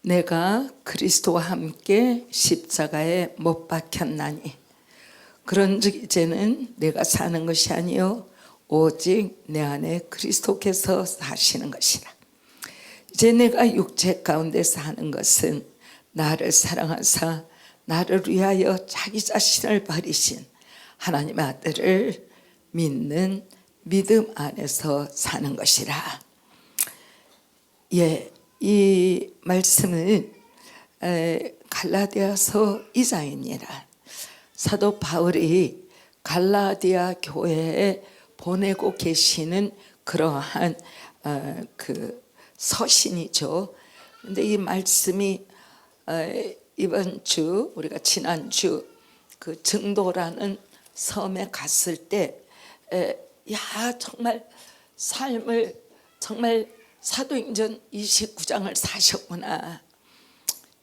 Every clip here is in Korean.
내가 그리스도와 함께 십자가에 못 박혔나니 그런즉 이제는 내가 사는 것이 아니요 오직 내 안에 그리스도께서 사시는 것이라. 이제 내가 육체 가운데 사는 것은 나를 사랑하사 나를 위하여 자기 자신을 버리신 하나님의 아들을 믿는 믿음 안에서 사는 것이라. 이 말씀은 갈라디아서 2장입니다. 사도 바울이 갈라디아 교회에 보내고 계시는 그러한 그 서신이죠. 근데 이 말씀이 이번 주 우리가 지난주 그 증도라는 섬에 갔을 때 정말 삶을 정말 사도행전 29장을 사셨구나.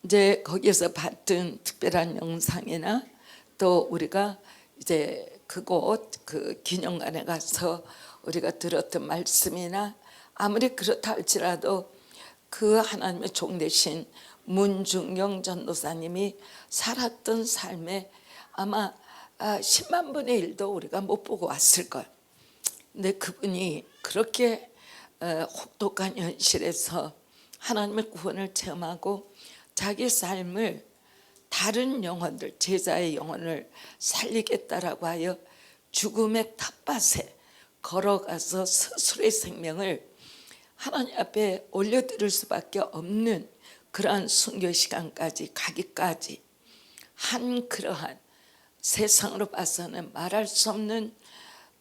이제 거기에서 봤던 특별한 영상이나 또 우리가 이제 그곳 그 기념관에 가서 우리가 들었던 말씀이나 아무리 그렇다 할지라도 그 하나님의 종 되신 문중영 전도사님이 살았던 삶에 아마 10만 분의 1도 우리가 못 보고 왔을 거예요. 근데 그분이 그렇게 혹독한 현실에서 하나님의 구원을 체험하고 자기 삶을 다른 영혼들, 제자의 영혼을 살리겠다라고 하여 죽음의 텃밭에 걸어가서 스스로의 생명을 하나님 앞에 올려드릴 수밖에 없는 그러한 순교 시간까지 가기까지 한 그러한 세상으로 봐서는 말할 수 없는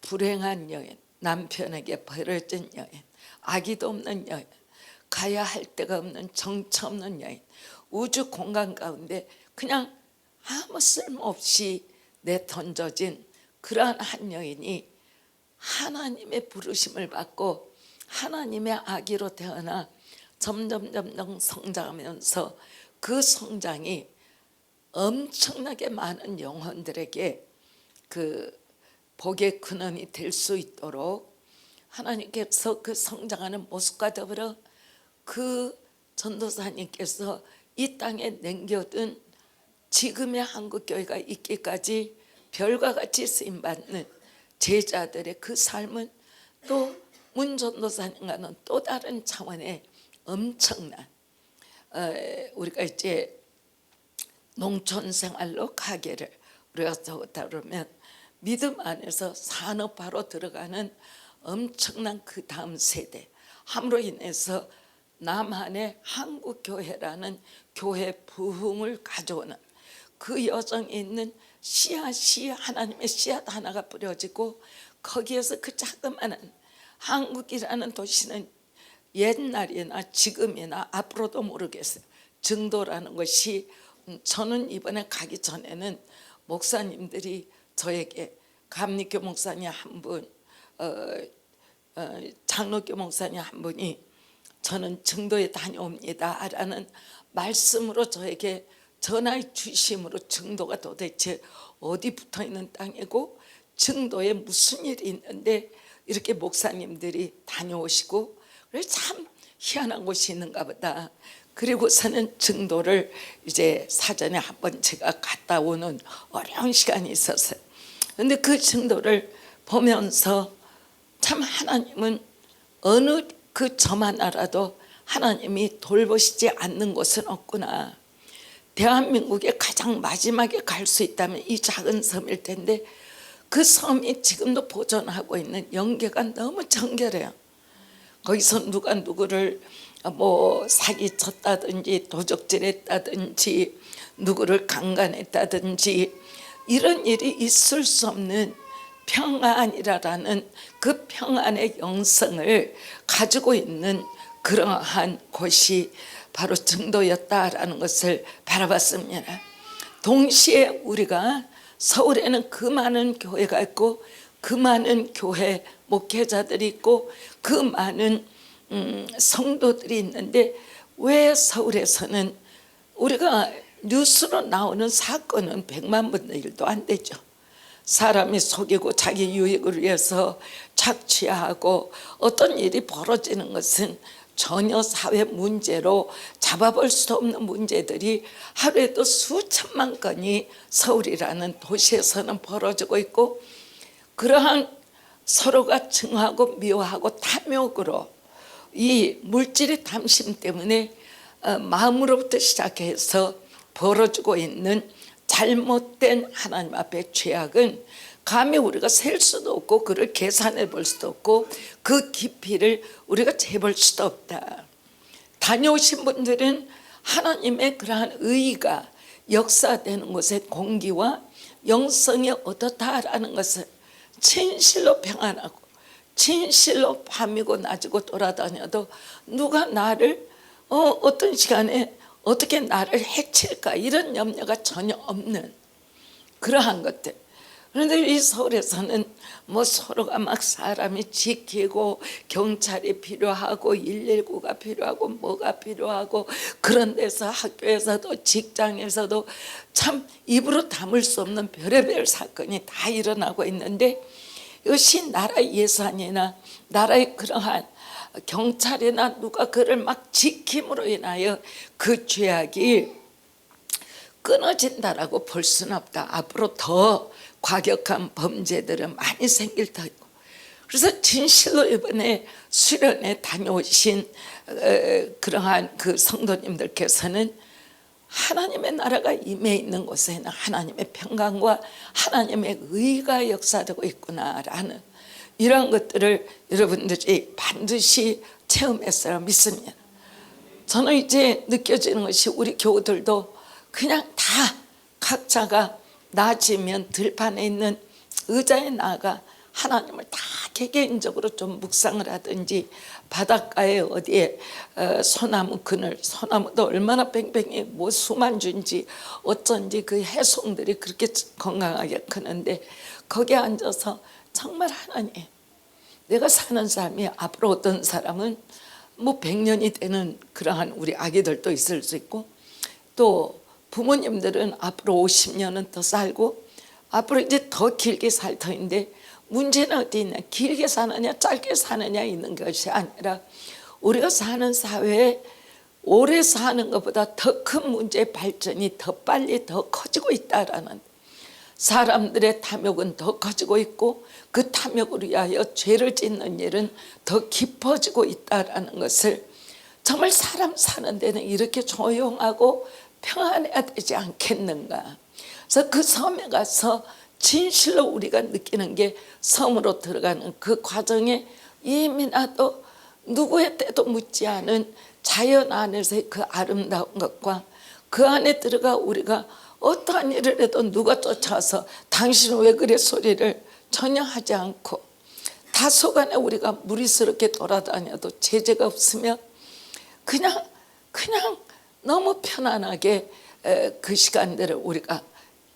불행한 여인, 남편에게 버려진 여인, 아기도 없는 여인, 가야 할 데가 없는 정처 없는 여인, 우주 공간 가운데 그냥 아무 쓸모없이 내던져진 그러한 한 여인이 하나님의 부르심을 받고 하나님의 아기로 태어나 점점 성장하면서 그 성장이 엄청나게 많은 영혼들에게 그 복의 근원이 될 수 있도록 하나님께서 그 성장하는 모습과 더불어 그 전도사님께서 이 땅에 남겨둔 지금의 한국교회가 있기까지 별과 같이 쓰임받는 제자들의 그 삶은 또 문 전도사님과는 또 다른 차원의 엄청난 우리가 이제 농촌 생활로 가게를 우리가 다루면 믿음 안에서 산업화로 들어가는 엄청난 그 다음 세대, 함으로 인해서 남한의 한국교회라는 교회 부흥을 가져오는 그 여정에 있는 씨앗이 하나님의 씨앗 하나가 뿌려지고 거기에서 그 자그마한 한국이라는 도시는 옛날이나 지금이나 앞으로도 모르겠어요. 증도라는 것이 저는 이번에 가기 전에는 목사님들이 저에게 감리교 목사님 한 분, 장로교 목사님 한 분이 저는 증도에 다녀옵니다 라는 말씀으로 저에게 전화해 주심으로 증도가 도대체 어디 붙어있는 땅이고 증도에 무슨 일이 있는데 이렇게 목사님들이 다녀오시고 그래서 참 희한한 곳이 있는가 보다. 그리고서는 증도를 이제 사전에 한번 제가 갔다 오는 어려운 시간이 있었어요. 그런데 그 증도를 보면서 참 하나님은 어느 그 점 하나라도 하나님이 돌보시지 않는 곳은 없구나. 대한민국에 가장 마지막에 갈 수 있다면 이 작은 섬일 텐데 그 섬이 지금도 보존하고 있는 연계가 너무 정결해요. 거기서 누가 누구를 사기쳤다든지 도적질했다든지 누구를 강간했다든지 이런 일이 있을 수 없는 평안이라는 그 평안의 영성을 가지고 있는 그러한 곳이 바로 증도였다라는 것을 바라봤습니다. 동시에 우리가 서울에는 그 많은 교회가 있고 그 많은 교회 목회자들이 있고 그 많은 성도들이 있는데 왜 서울에서는 우리가 뉴스로 나오는 사건은 100만 분의 1도 안 되죠. 사람이 속이고 자기 유익을 위해서 착취하고 어떤 일이 벌어지는 것은 전혀 사회 문제로 잡아볼 수 없는 문제들이 하루에도 수천만 건이 서울이라는 도시에서는 벌어지고 있고, 그러한 서로가 증오하고 미워하고 탐욕으로 이 물질의 탐심 때문에 마음으로부터 시작해서 벌어지고 있는 잘못된 하나님 앞의 죄악은 감히 우리가 셀 수도 없고 그를 계산해 볼 수도 없고 그 깊이를 우리가 재볼 수도 없다. 다녀오신 분들은 하나님의 그러한 의의가 역사되는 곳의 공기와 영성이 어떻다라는 것을 진실로 평안하고 진실로 밤이고 낮이고 돌아다녀도 누가 나를 어떤 시간에 어떻게 나를 해칠까 이런 염려가 전혀 없는 그러한 것들. 그런데 이 서울에서는 뭐 서로가 막 사람이 지키고 경찰이 필요하고 119가 필요하고 뭐가 필요하고, 그런 데서 학교에서도 직장에서도 참 입으로 담을 수 없는 별의별 사건이 다 일어나고 있는데, 이것이 나라의 예산이나 나라의 그러한 경찰이나 누가 그를 막 지킴으로 인하여 그 죄악이 끊어진다라고 볼 수는 없다. 앞으로 더 과격한 범죄들은 많이 생길 터이고, 그래서 진실로 이번에 수련회 다녀오신 그러한 그 성도님들께서는 하나님의 나라가 임해 있는 곳에는 하나님의 평강과 하나님의 의가 역사되고 있구나라는 이러한 것들을 여러분들이 반드시 체험했어야 믿습니다. 저는 이제 느껴지는 것이 우리 교우들도 그냥 다 각자가 낮이면 들판에 있는 의자에 나가 하나님을 다 개개인적으로 좀 묵상을 하든지, 바닷가에 어디에 소나무 그늘, 소나무도 얼마나 뺑뺑이 뭐 수만 준지 어쩐지 그 해송들이 그렇게 건강하게 크는데 거기에 앉아서 정말 하나님, 내가 사는 삶이 앞으로 어떤 사람은 뭐 100년이 되는 그러한 우리 아기들도 있을 수 있고, 또 부모님들은 앞으로 50년은 더 살고 앞으로 이제 더 길게 살 터인데, 문제는 어디 있냐, 길게 사느냐 짧게 사느냐 있는 것이 아니라 우리가 사는 사회에 오래 사는 것보다 더 큰 문제의 발전이 더 빨리 더 커지고 있다라는, 사람들의 탐욕은 더 커지고 있고 그 탐욕으로 위하여 죄를 짓는 일은 더 깊어지고 있다라는 것을, 정말 사람 사는 데는 이렇게 조용하고 평안해야 되지 않겠는가. 그래서 그 섬에 가서 진실로 우리가 느끼는 게, 섬으로 들어가는 그 과정에 이미 나도 누구의 때도 묻지 않은 자연 안에서의 그 아름다운 것과 그 안에 들어가 우리가 어떠한 일을 해도 누가 쫓아와서 당신은 왜 그래 소리를 전혀 하지 않고, 다소간에 우리가 무리스럽게 돌아다녀도 제재가 없으며 그냥 너무 편안하게 그 시간들을 우리가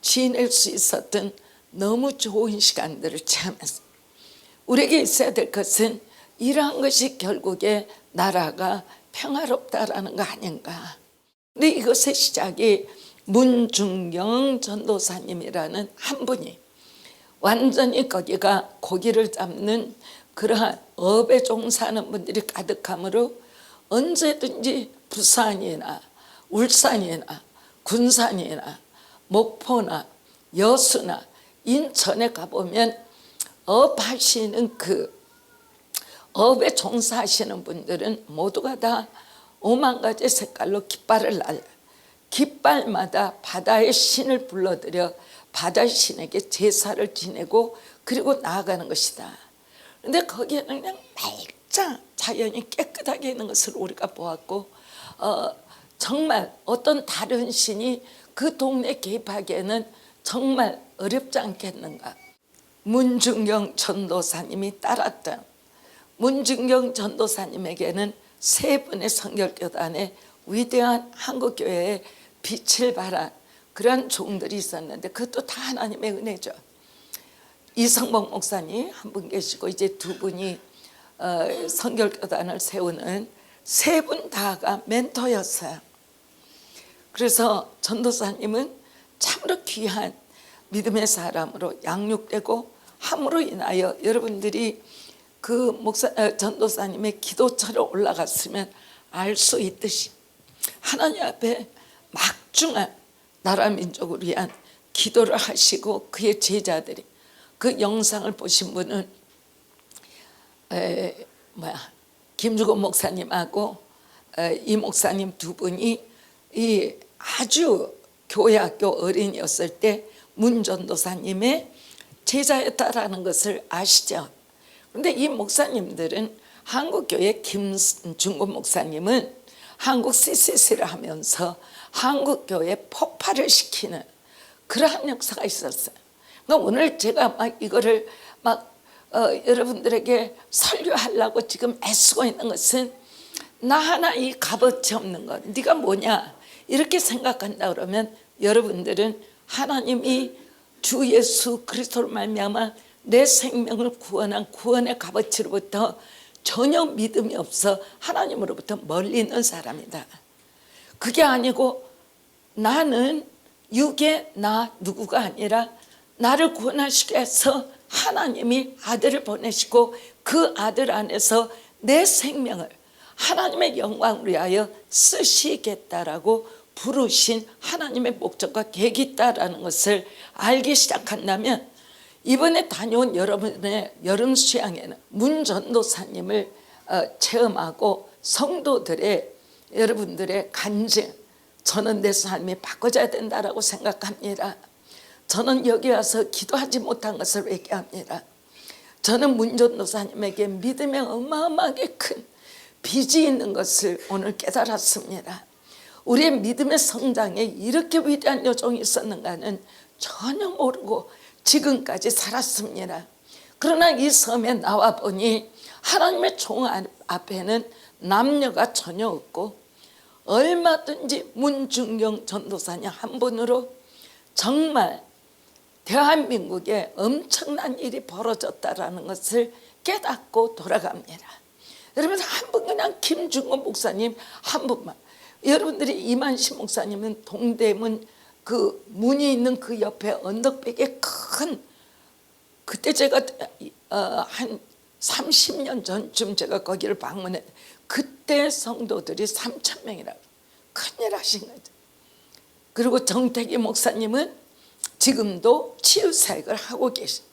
지낼 수 있었던 너무 좋은 시간들을 체험했습니다. 우리에게 있어야 될 것은 이러한 것이 결국에 나라가 평화롭다라는 거 아닌가. 근데 이것의 시작이 문중경 전도사님이라는 한 분이 완전히 거기가 고기를 잡는 그러한 업에 종사하는 분들이 가득하므로 언제든지 부산이나 울산이나 군산이나 목포나 여수나 인천에 가보면 업하시는 그 업에 종사하시는 분들은 모두가 다 5만 가지 색깔로 깃발을 날려 깃발마다 바다의 신을 불러들여 바다 신에게 제사를 지내고 그리고 나아가는 것이다. 그런데 거기에는 그냥 맑자 자연이 깨끗하게 있는 것을 우리가 보았고, 정말 어떤 다른 신이 그 동네에 개입하기에는 정말 어렵지 않겠는가. 문중경 전도사님이 따랐던, 문중경 전도사님에게는 세 분의 성결교단의 위대한 한국교회의 빛을 발한 그런 종들이 있었는데, 그것도 다 하나님의 은혜죠. 이성복 목사님 한 분 계시고 이제 두 분이 성결교단을 세우는 세 분 다가 멘토였어요. 그래서 전도사님은 참으로 귀한 믿음의 사람으로 양육되고 함으로 인하여 여러분들이 그 전도사님의 기도처로 올라갔으면 알 수 있듯이 하나님 앞에 막중한 나라 민족을 위한 기도를 하시고 그의 제자들이 그 영상을 보신 분은 김주곤 목사님하고 이 목사님 두 분이 이 아주 교회 학교 어린이였을 때 문전도사님의 제자였다라는 것을 아시죠? 그런데 이 목사님들은 한국교회 김중곤 목사님은 한국 CCC를 하면서 한국교회 폭발을 시키는 그러한 역사가 있었어요. 그러니까 오늘 제가 막 이거를 여러분들에게 설교하려고 지금 애쓰고 있는 것은 나 하나 이 값어치 없는 것, 네가 뭐냐 이렇게 생각한다 그러면 여러분들은 하나님이 주 예수 그리스도로 말미암아 내 생명을 구원한 구원의 값어치로부터 전혀 믿음이 없어 하나님으로부터 멀리 있는 사람이다. 그게 아니고 나는 육의 나 누구가 아니라 나를 구원하시기 위해서 하나님이 아들을 보내시고 그 아들 안에서 내 생명을 하나님의 영광을 위하여 쓰시겠다라고 부르신 하나님의 목적과 계획이 있다라는 것을 알기 시작한다면 이번에 다녀온 여러분의 여름 수양에는 문 전도사님을 체험하고 성도들의 여러분들의 간증, 저는 내 삶이 바꿔져야 된다라고 생각합니다. 저는 여기 와서 기도하지 못한 것을 얘기합니다. 저는 문 전도사님에게 믿음의 어마어마하게 큰 빚이 있는 것을 오늘 깨달았습니다. 우리의 믿음의 성장에 이렇게 위대한 여정이 있었는가는 전혀 모르고 지금까지 살았습니다. 그러나 이 섬에 나와 보니 하나님의 종 앞에는 남녀가 전혀 없고 얼마든지 문중경 전도사님 한 분으로 정말 대한민국에 엄청난 일이 벌어졌다라는 것을 깨닫고 돌아갑니다. 여러분 한 분 그냥 김중곤 목사님 한 분만, 여러분들이 이만식 목사님은 동대문 그 문이 있는 그 옆에 언덕백에 큰, 그때 제가 한 30년 전쯤 제가 거기를 방문해, 그때 성도들이 3,000명이라고 큰일 하신 거죠. 그리고 정택이 목사님은 지금도 치유사역을 하고 계신.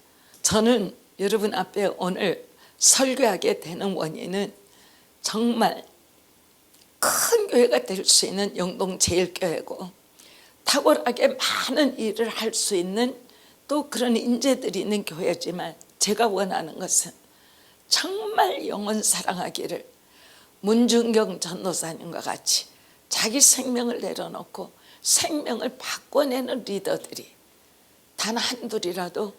저는 여러분 앞에 오늘 설교하게 되는 원인은 정말 큰 교회가 될 수 있는 영동제일교회고 탁월하게 많은 일을 할 수 있는 또 그런 인재들이 있는 교회지만 제가 원하는 것은 정말 영혼 사랑하기를 문중경 전도사님과 같이 자기 생명을 내려놓고 생명을 바꿔내는 리더들이 단 한둘이라도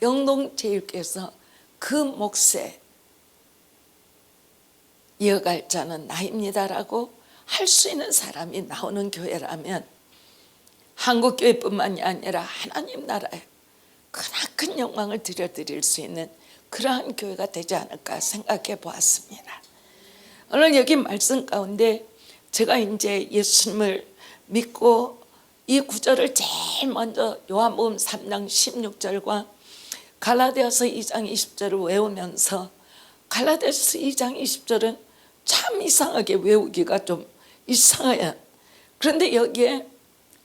영동제일교회에서 그 몫에 이어갈 자는 나입니다라고 할 수 있는 사람이 나오는 교회라면 한국교회뿐만이 아니라 하나님 나라에 크나큰 영광을 드릴 수 있는 그러한 교회가 되지 않을까 생각해 보았습니다. 오늘 여기 말씀 가운데 제가 이제 예수님을 믿고 이 구절을 제일 먼저 요한복음 3장 16절과 갈라디아서 2장 20절을 외우면서 갈라디아서 2장 20절은 참 이상하게 외우기가 좀 이상해요. 그런데 여기에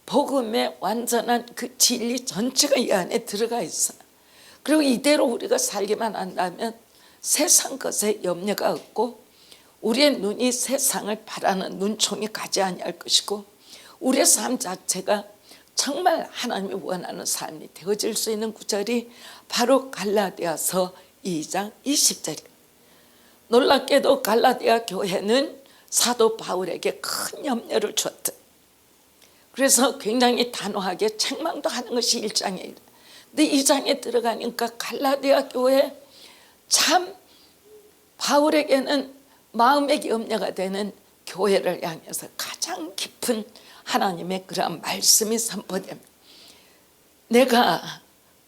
복음의 완전한 그 진리 전체가 이 안에 들어가 있어요. 그리고 이대로 우리가 살기만 한다면 세상 것에 염려가 없고 우리의 눈이 세상을 바라는 눈총이 가지 아니할 것이고 우리의 삶 자체가 정말 하나님이 원하는 삶이 되어질 수 있는 구절이 바로 갈라디아서 2장 20절입니다. 놀랍게도 갈라디아 교회는 사도 바울에게 큰 염려를 줬다. 그래서 굉장히 단호하게 책망도 하는 것이 1장이에요. 근데 2장에 들어가니까 갈라디아 교회 참 바울에게는 마음의 염려가 되는 교회를 향해서 가장 깊은 하나님의 그러한 말씀이 선포됩니다. 내가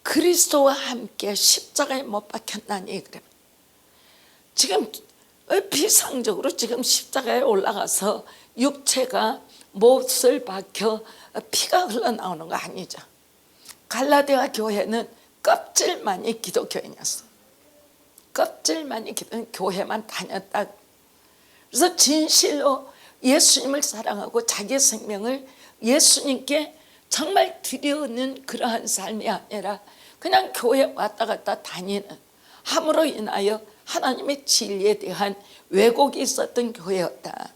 그리스도와 함께 십자가에 못 박혔나니 그래. 지금 비상적으로 지금 십자가에 올라가서 육체가 못을 박혀 피가 흘러나오는 거 아니죠. 갈라디아 교회는 껍질만이 기독교인이었어. 껍질만 익히던 교회만 다녔다. 그래서 진실로 예수님을 사랑하고 자기 생명을 예수님께 정말 드리는 그러한 삶이 아니라 그냥 교회 왔다 갔다 다니는, 함으로 인하여 하나님의 진리에 대한 왜곡이 있었던 교회였다.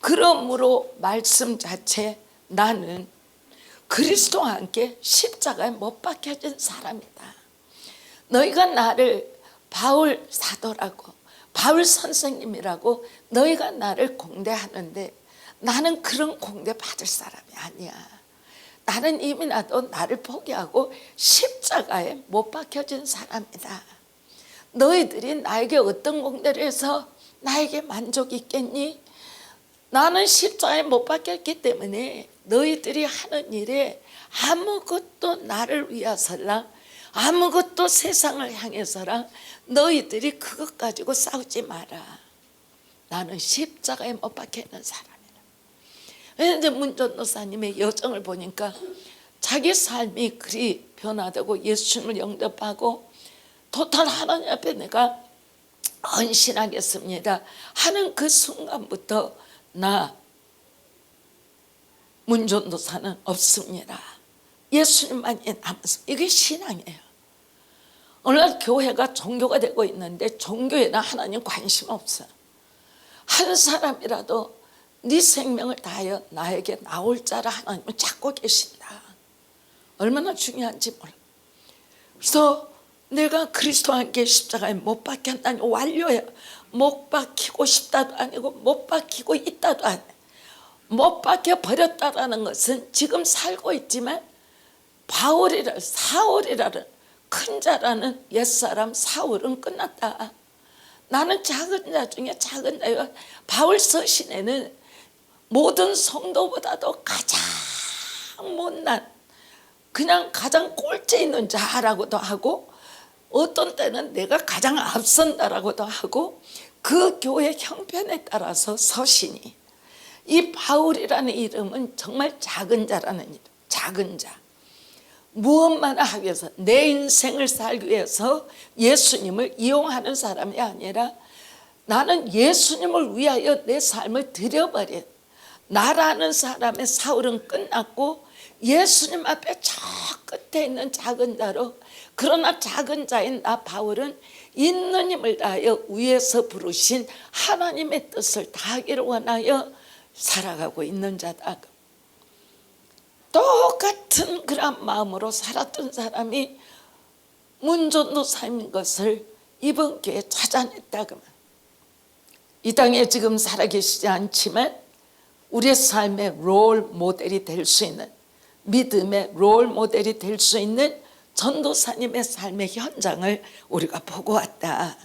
그러므로 말씀 자체, 나는 그리스도와 함께 십자가에 못 박혀진 사람이다. 너희가 나를 바울 사도라고, 바울 선생님이라고 너희가 나를 공대하는데 나는 그런 공대 받을 사람이 아니야. 나는 이미 나를 포기하고 십자가에 못 박혀진 사람이다. 너희들이 나에게 어떤 공대를 해서 나에게 만족이 있겠니? 나는 십자가에 못 박혔기 때문에 너희들이 하는 일에 아무것도 나를 위해서라, 아무것도 세상을 향해서라, 너희들이 그것 가지고 싸우지 마라. 나는 십자가에 못 박혀 있는 사람이라. 그런데 문전도사님의 여정을 보니까 자기 삶이 그리 변화되고 예수님을 영접하고 토탈 하나님 앞에 내가 헌신하겠습니다 하는 그 순간부터 나 문전도사는 없습니다. 예수님만이 남았습니다. 이게 신앙이에요. 오늘날 교회가 종교가 되고 있는데 종교에는 하나님 관심 없어요. 한 사람이라도 네 생명을 다하여 나에게 나올 자를 하나님은 찾고 계신다. 얼마나 중요한지 몰라. 그래서 내가 그리스도와 함께 십자가에 못 박혔다니 완료해요. 못 박히고 싶다도 아니고 못 박히고 있다도 아니에요. 못 박혀 버렸다라는 것은 지금 살고 있지만 바울이라 사울이라는 큰 자라는 옛사람 사울은 끝났다. 나는 작은 자 중에 작은 자요. 바울 서신에는 모든 성도보다도 가장 못난, 그냥 가장 꼴찌 있는 자라고도 하고, 어떤 때는 내가 가장 앞선다라고도 하고, 그 교회 형편에 따라서 서신이, 이 바울이라는 이름은 정말 작은 자라는 이름, 작은 자. 무엇만 하기 위해서, 내 인생을 살기 위해서 예수님을 이용하는 사람이 아니라 나는 예수님을 위하여 내 삶을 드려버린, 나라는 사람의 사울은 끝났고 예수님 앞에 저 끝에 있는 작은 자로, 그러나 작은 자인 나 바울은 있는 힘을 다하여 위에서 부르신 하나님의 뜻을 다하기를 원하여 살아가고 있는 자다. 똑같은 그런 마음으로 살았던 사람이 문전도사인 것을 이번 기회에 찾아냈다. 이 땅에 지금 살아계시지 않지만 우리의 삶의 롤 모델이 될 수 있는, 믿음의 롤 모델이 될 수 있는 전도사님의 삶의 현장을 우리가 보고 왔다.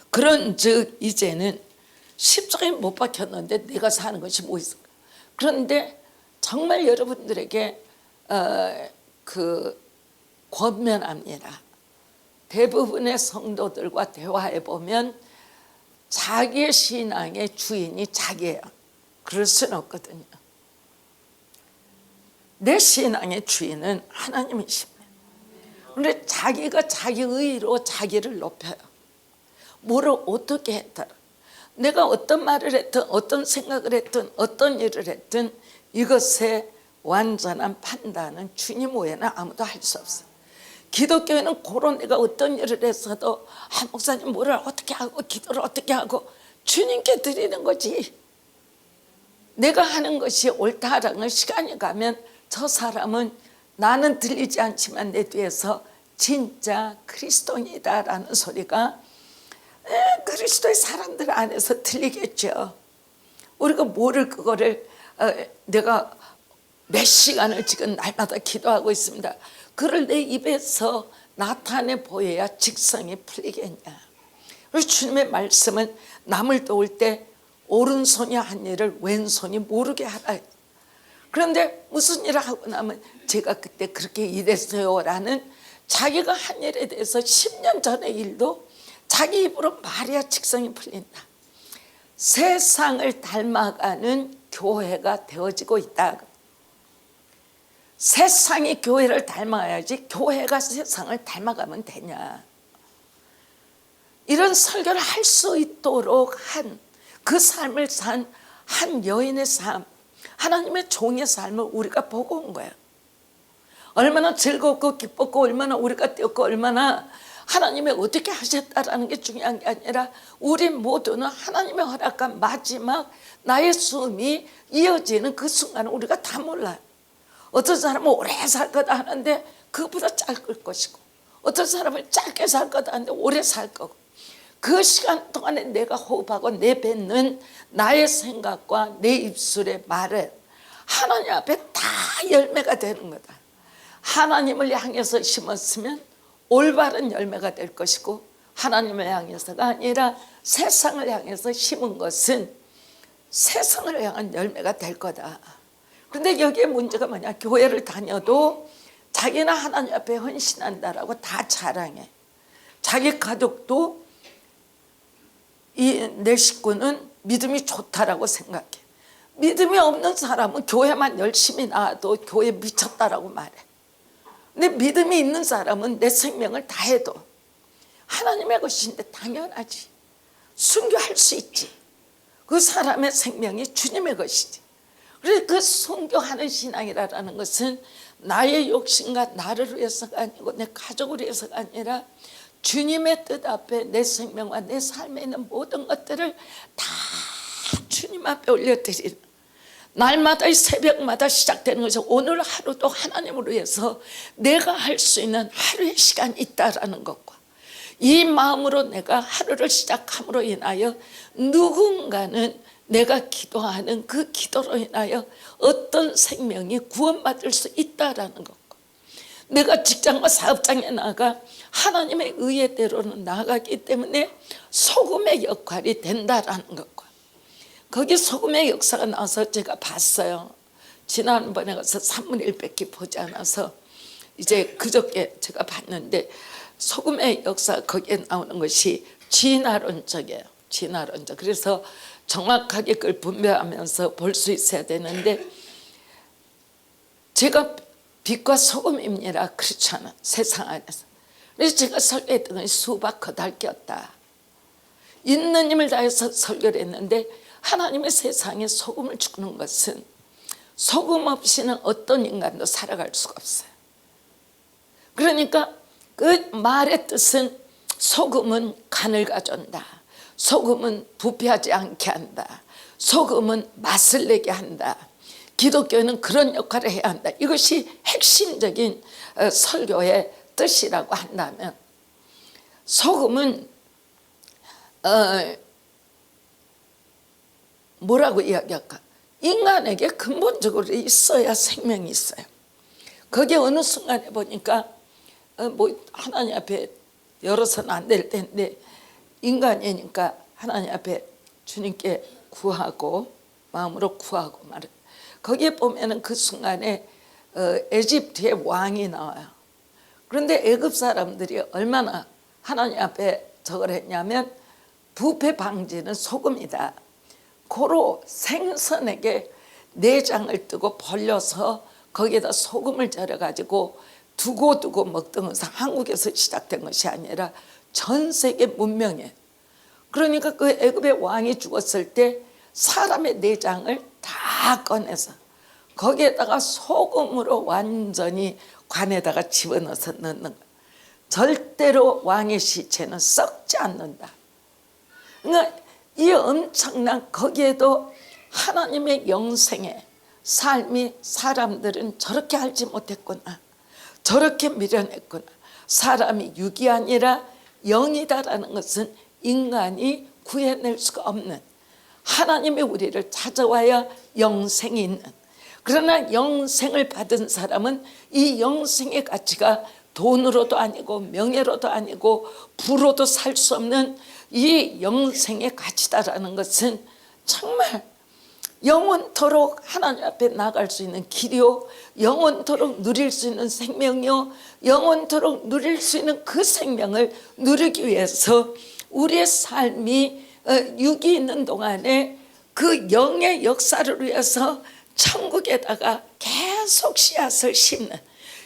그런즉 이제는 십자가에 못 박혔는데 내가 사는 것이 뭐 있을까? 그런데 정말 여러분들에게 권면합니다. 대부분의 성도들과 대화해 보면 자기의 신앙의 주인이 자기예요. 그럴 수는 없거든요. 내 신앙의 주인은 하나님이십니다. 그런데 자기가 자기 의로 자기를 높여요. 뭐를 어떻게 했더라, 내가 어떤 말을 했든 어떤 생각을 했든 어떤 일을 했든 이것의 완전한 판단은 주님 외에는 아무도 할 수 없어요. 기독교에는 그런 내가 어떤 일을 했어도 목사님 뭐를 어떻게 하고 기도를 어떻게 하고 주님께 드리는 거지. 내가 하는 것이 옳다라는 시간이 가면 저 사람은 나는 들리지 않지만 내 뒤에서 진짜 그리스도인이다라는 소리가 그리스도의 사람들 안에서 들리겠죠. 우리가 뭐를 그거를 내가 몇 시간을 지금 날마다 기도하고 있습니다. 그걸 내 입에서 나타내 보여야 직성이 풀리겠냐. 그래서 주님의 말씀은 남을 도울 때 오른손이 한 일을 왼손이 모르게 하라. 그런데 무슨 일을 하고 나면 제가 그때 그렇게 일했어요 라는 자기가 한 일에 대해서 10년 전의 일도 자기 입으로 말해야 직성이 풀린다. 세상을 닮아가는 교회가 되어지고 있다. 세상이 교회를 닮아야지 교회가 세상을 닮아가면 되냐. 이런 설교를 할 수 있도록 한 그 삶을 산 한 여인의 삶, 하나님의 종의 삶을 우리가 보고 온 거예요. 얼마나 즐겁고 기뻤고 얼마나 우리가 뛰었고 얼마나 하나님이 어떻게 하셨다라는 게 중요한 게 아니라 우리 모두는 하나님의 허락한 마지막 나의 숨이 이어지는 그 순간을 우리가 다 몰라요. 어떤 사람은 오래 살 거다 하는데 그보다 짧을 것이고, 어떤 사람은 짧게 살 거다 하는데 오래 살 거고, 그 시간 동안에 내가 호흡하고 내뱉는 나의 생각과 내 입술의 말은 하나님 앞에 다 열매가 되는 거다. 하나님을 향해서 심었으면 올바른 열매가 될 것이고, 하나님을 향해서가 아니라 세상을 향해서 심은 것은 세상을 향한 열매가 될 거다. 그런데 여기에 문제가 뭐냐, 교회를 다녀도 자기는 하나님 앞에 헌신한다라고 다 자랑해. 자기 가족도 내 식구는 믿음이 좋다라고 생각해. 믿음이 없는 사람은 교회만 열심히 나와도 교회 미쳤다라고 말해. 근데 믿음이 있는 사람은 내 생명을 다해도 하나님의 것인데 당연하지, 순교할 수 있지. 그 사람의 생명이 주님의 것이지. 그래서 그 순교하는 신앙이라는 것은 나의 욕심과 나를 위해서가 아니고 내 가족을 위해서가 아니라 주님의 뜻 앞에 내 생명과 내 삶에 있는 모든 것들을 다 주님 앞에 올려드리는, 날마다 이 새벽마다 시작되는 것이 오늘 하루도 하나님을 위해서 내가 할 수 있는 하루의 시간이 있다라는 것과, 이 마음으로 내가 하루를 시작함으로 인하여 누군가는 내가 기도하는 그 기도로 인하여 어떤 생명이 구원받을 수 있다라는 것과, 내가 직장과 사업장에 나가 하나님의 의의대로는 나아가기 때문에 소금의 역할이 된다라는 것과, 거기 소금의 역사가 나와서 제가 봤어요. 지난번에 가서 산문일 뺏기 보지 않아서 이제 그저께 제가 봤는데, 소금의 역사 거기에 나오는 것이 진화론적이에요. 진화론적. 그래서 정확하게 그걸 분별하면서 볼 수 있어야 되는데, 제가 빛과 소금입니다. 그렇지 않아, 세상 안에서. 그래서 제가 설교했던 것이 수박 거달기였다. 있는 힘을 다해서 설교를 했는데, 하나님의 세상에 소금을 주는 것은 소금 없이는 어떤 인간도 살아갈 수가 없어요. 그러니까 그 말의 뜻은 소금은 간을 가져온다, 소금은 부패하지 않게 한다, 소금은 맛을 내게 한다, 기독교는 그런 역할을 해야 한다. 이것이 핵심적인 설교의 뜻이라고 한다면, 소금은 뭐라고 이야기할까? 인간에게 근본적으로 있어야 생명이 있어요. 거기에 어느 순간에 보니까 뭐 하나님 앞에 열어서는 안 될 텐데, 인간이니까 하나님 앞에 주님께 구하고 마음으로 구하고 말해. 거기에 보면은 그 순간에 에집트의 왕이 나와요. 그런데 애굽 사람들이 얼마나 하나님 앞에 저걸 했냐면, 부패 방지는 소금이다. 고로 생선에게 내장을 뜨고 벌려서 거기에다 소금을 절여가지고 두고 먹던 것은 한국에서 시작된 것이 아니라 전 세계 문명에. 그러니까 그 애굽의 왕이 죽었을 때 사람의 내장을 다 꺼내서 거기에다가 소금으로 완전히 관에다가 집어넣어서 넣는 거야. 절대로 왕의 시체는 썩지 않는다. 그러니까 이 엄청난, 거기에도 하나님의 영생의 삶이, 사람들은 저렇게 알지 못했구나, 저렇게 미련했구나. 사람이 육이 아니라 영이다라는 것은 인간이 구해낼 수가 없는, 하나님이 우리를 찾아와야 영생이 있는, 그러나 영생을 받은 사람은 이 영생의 가치가 돈으로도 아니고 명예로도 아니고 부로도 살 수 없는 이 영생의 가치다라는 것은 정말 영원토록 하나님 앞에 나갈 수 있는 길이요, 영원토록 누릴 수 있는 생명이요, 영원토록 누릴 수 있는 그 생명을 누리기 위해서 우리의 삶이 육이 있는 동안에 그 영의 역사를 위해서 천국에다가 계속 씨앗을 심는,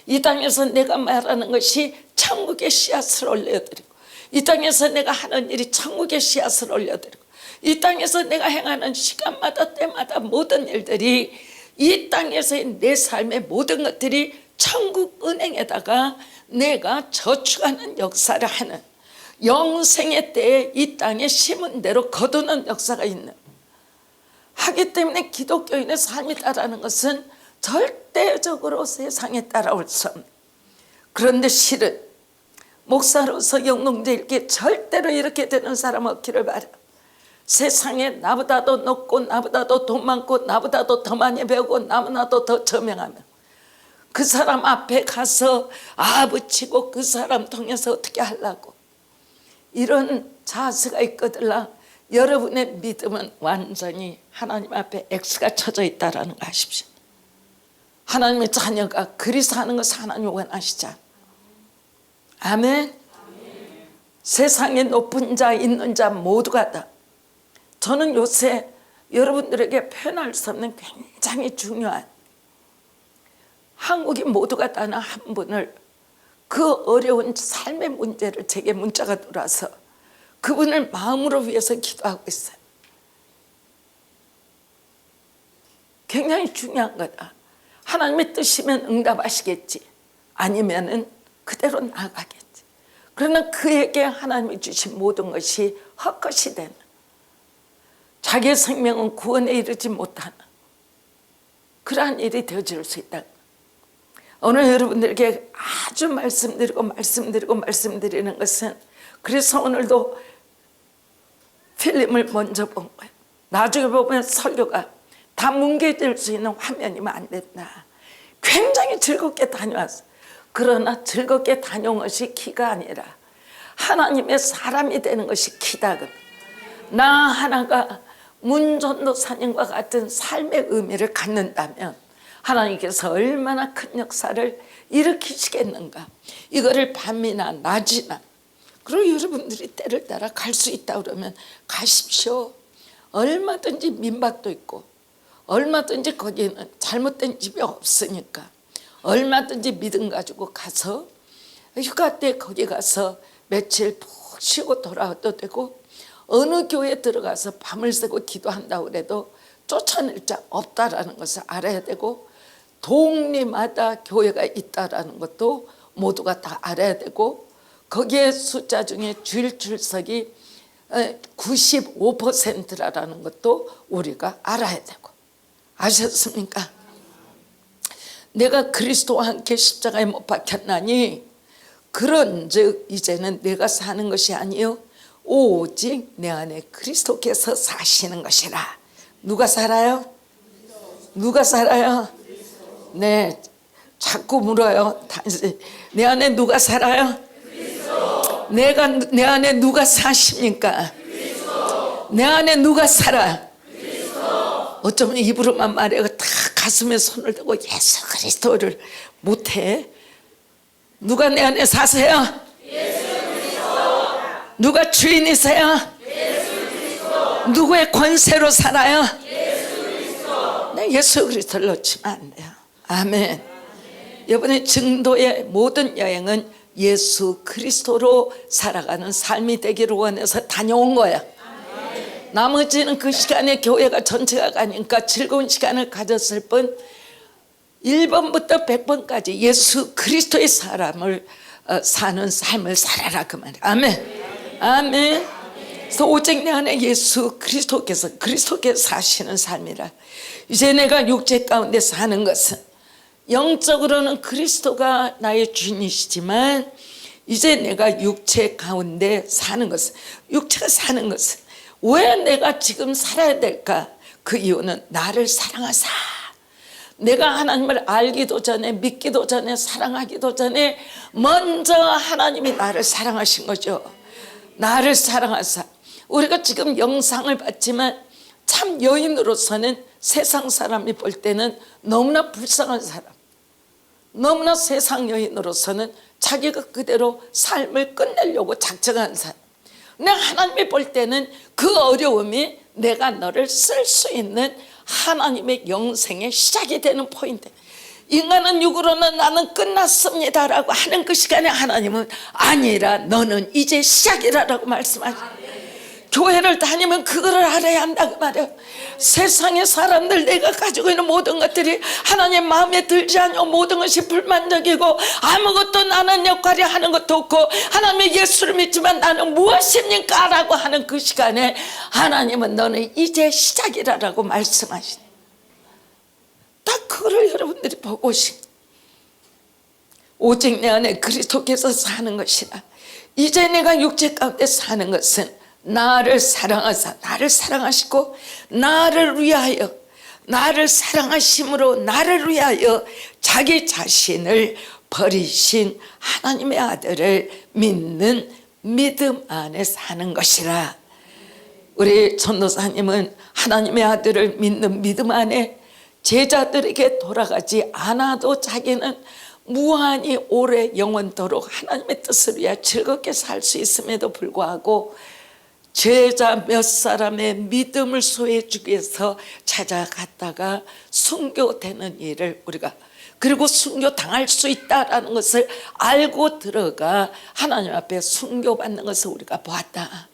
이 땅에서 내가 말하는 것이 천국의 씨앗을 올려드리고, 이 땅에서 내가 하는 일이 천국의 씨앗을 올려드리고, 이 땅에서 내가 행하는 시간마다 때마다 모든 일들이, 이 땅에서의 내 삶의 모든 것들이 천국 은행에다가 내가 저축하는 역사를 하는, 영생의 때에 이 땅에 심은 대로 거두는 역사가 있는, 하기 때문에 기독교인의 삶이다라는 것은 절대적으로 세상에 따라올 수 없는. 그런데 실은 목사로서 영농제일교회 절대로 이렇게 되는 사람 없기를 바라. 세상에 나보다도 높고 나보다도 돈 많고 나보다도 더 많이 배우고 나보다도 더 저명하며 그 사람 앞에 가서 아부치고 그 사람 통해서 어떻게 하려고, 이런 자세가 있거들라 여러분의 믿음은 완전히 하나님 앞에 X가 쳐져 있다는 거 아십시오. 하나님의 자녀가 그리 사는 것을 하나님 원하시지 않아요. 아멘. 세상에 높은 자 있는 자 모두가 다, 저는 요새 여러분들에게 표현할 수 없는 굉장히 중요한, 한국인 모두가 다는 한 분을, 그 어려운 삶의 문제를 제게 문자가 들어와서 그분을 마음으로 위해서 기도하고 있어요. 굉장히 중요한 거다. 하나님의 뜻이면 응답하시겠지, 아니면은 그대로 나가겠지. 그러나 그에게 하나님이 주신 모든 것이 헛것이 되는, 자기의 생명은 구원에 이르지 못하는 그러한 일이 되어질 수 있다. 오늘 여러분들에게 아주 말씀드리는 것은, 그래서 오늘도 필름을 먼저 본 거예요. 나중에 보면 설교가 다 뭉개질 수 있는 화면이면 안 된다. 굉장히 즐겁게 다녀왔어요. 그러나 즐겁게 다녀온 것이 키가 아니라 하나님의 사람이 되는 것이 키다. 나 하나가 문전도사님과 같은 삶의 의미를 갖는다면 하나님께서 얼마나 큰 역사를 일으키시겠는가. 이거를 밤이나 낮이나, 그리고 여러분들이 때를 따라 갈 수 있다 그러면 가십시오. 얼마든지 민박도 있고 얼마든지 거기는 잘못된 집이 없으니까 얼마든지 믿음 가지고 가서 휴가 때 거기 가서 며칠 푹 쉬고 돌아와도 되고, 어느 교회에 들어가서 밤을 새고 기도한다고 해도 쫓아낼 자 없다라는 것을 알아야 되고, 동리마다 교회가 있다라는 것도 모두가 다 알아야 되고, 거기에 숫자 중에 주일 출석이 95%라는 것도 우리가 알아야 되고. 아셨습니까? 내가 그리스도와 함께 십자가에 못 박혔나니 그런즉 이제는 내가 사는 것이 아니요 오직 내 안에 그리스도께서 사시는 것이라. 누가 살아요? 누가 살아요? 네, 자꾸 물어요. 내 안에 누가 살아요? 내 안에 누가 사십니까? 내 안에 누가 살아? 어쩌면 입으로만 말해요. 다 가슴에 손을 대고 예수 그리스도를 못해. 누가 내 안에 사세요? 예수 그리스도. 누가 주인이세요? 예수 그리스도. 누구의 권세로 살아요? 예수 그리스도. 네, 예수 그리스도를 놓치면 안 돼요. 아멘. 이번에 증도의 모든 여행은 예수 그리스도로 살아가는 삶이 되기를 원해서 다녀온 거야. 나머지는 그 시간에 교회가 전체가 가니까 즐거운 시간을 가졌을 뿐 1번부터 100번까지 예수 그리스도의 사람을 사는 삶을 살아라 그 말이야. 아멘. 아멘. 그래서 오직 내 안에 예수 그리스도께서 사시는 삶이라. 이제 내가 육체 가운데 사는 것은, 영적으로는 그리스도가 나의 주인이시지만 이제 내가 육체 가운데 사는 것은, 육체가 사는 것은 왜 내가 지금 살아야 될까? 그 이유는 나를 사랑하사, 내가 하나님을 알기도 전에, 믿기도 전에, 사랑하기도 전에 먼저 하나님이 나를 사랑하신 거죠. 나를 사랑하사. 우리가 지금 영상을 봤지만 참 여인으로서는 세상 사람이 볼 때는 너무나 불쌍한 사람, 너무나 세상 여인으로서는 자기가 그대로 삶을 끝내려고 작정한 사람. 근데 하나님이 볼 때는 그 어려움이 내가 너를 쓸 수 있는 하나님의 영생의 시작이 되는 포인트. 인간은 육으로는 나는 끝났습니다라고 하는 그 시간에 하나님은 아니라 너는 이제 시작이라고 말씀하십니다. 교회를 다니면 그거를 알아야 한다 그 말이에요. 세상의 사람들 내가 가지고 있는 모든 것들이 하나님 마음에 들지 않고 모든 것이 불만족이고 아무것도 나는 역할이 하는 것도 없고 하나님의 예수를 믿지만 나는 무엇입니까? 라고 하는 그 시간에 하나님은 너는 이제 시작이라고 말씀하시네. 딱 그거를 여러분들이 보고 오신 오직 내 안에 그리스도께서 사는 것이라. 이제 내가 육체 가운데 사는 것은 나를 사랑하사 나를 사랑하시고 나를 위하여 나를 사랑하심으로 나를 위하여 자기 자신을 버리신 하나님의 아들을 믿는 믿음 안에 사는 것이라. 우리 전도사님은 하나님의 아들을 믿는 믿음 안에 제자들에게 돌아가지 않아도 자기는 무한히 오래 영원토록 하나님의 뜻을 위해 즐겁게 살 수 있음에도 불구하고 제자 몇 사람의 믿음을 소해주기 위해서 찾아갔다가 순교되는 일을 우리가 그리고 순교당할 수 있다는 것을 알고 들어가 하나님 앞에 순교받는 것을 우리가 보았다.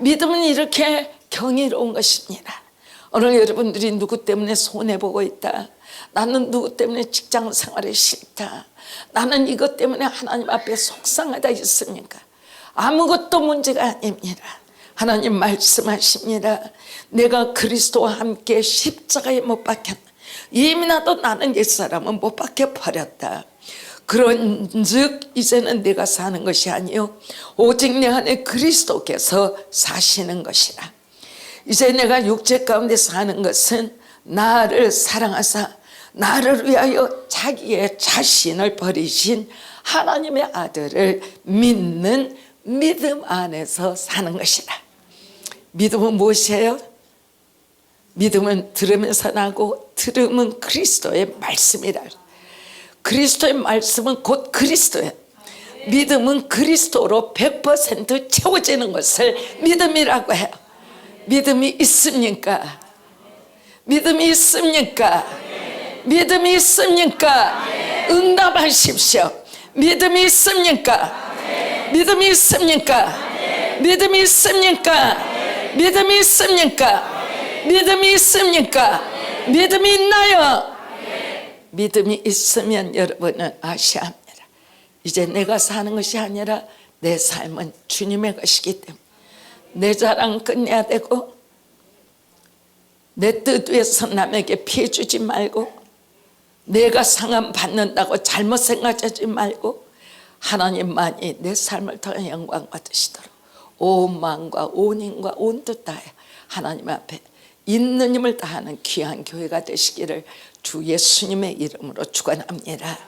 믿음은 이렇게 경이로운 것입니다. 오늘 여러분들이 누구 때문에 손해보고 있다, 나는 누구 때문에 직장 생활이 싫다, 나는 이것 때문에 하나님 앞에 속상하다 있습니까? 아무것도 문제가 아닙니다. 하나님 말씀하십니다. 내가 그리스도와 함께 십자가에 못 박혔다. 이미 나도 나는 옛사람은 못 박혀 버렸다. 그런즉 이제는 내가 사는 것이 아니요 오직 내 안에 그리스도께서 사시는 것이라. 이제 내가 육체 가운데 사는 것은 나를 사랑하사 나를 위하여 자기의 자신을 버리신 하나님의 아들을 믿는 믿음 안에서 사는 것이라. 믿음은 무엇이에요? 믿음은 들으면서 나고 들음은 그리스도의 말씀이라. 그리스도의 말씀은 곧 그리스도예요. 믿음은 그리스도로 100% 채워지는 것을 믿음이라고 해요. 믿음이 있습니까? 믿음이 있습니까? 믿음이 있습니까? 응답하십시오. 믿음이 있습니까? 믿음이 있습니까? 믿음이 있습니까? 믿음이 있습니까? 믿음이 있습니까? 믿음이 있나요? 믿음이 있으면 여러분은 아셔야 합니다. 이제 내가 사는 것이 아니라 내 삶은 주님의 것이기 때문에 내 자랑 끝내야 되고 내 뜻 위해서 남에게 피해 주지 말고 내가 상함 받는다고 잘못 생각하지 말고 하나님만이 내 삶을 통해 영광 받으시도록 온 마음과 온 힘과 온 뜻 다해 하나님 앞에 있는 힘을 다하는 귀한 교회가 되시기를 주 예수님의 이름으로 축원합니다.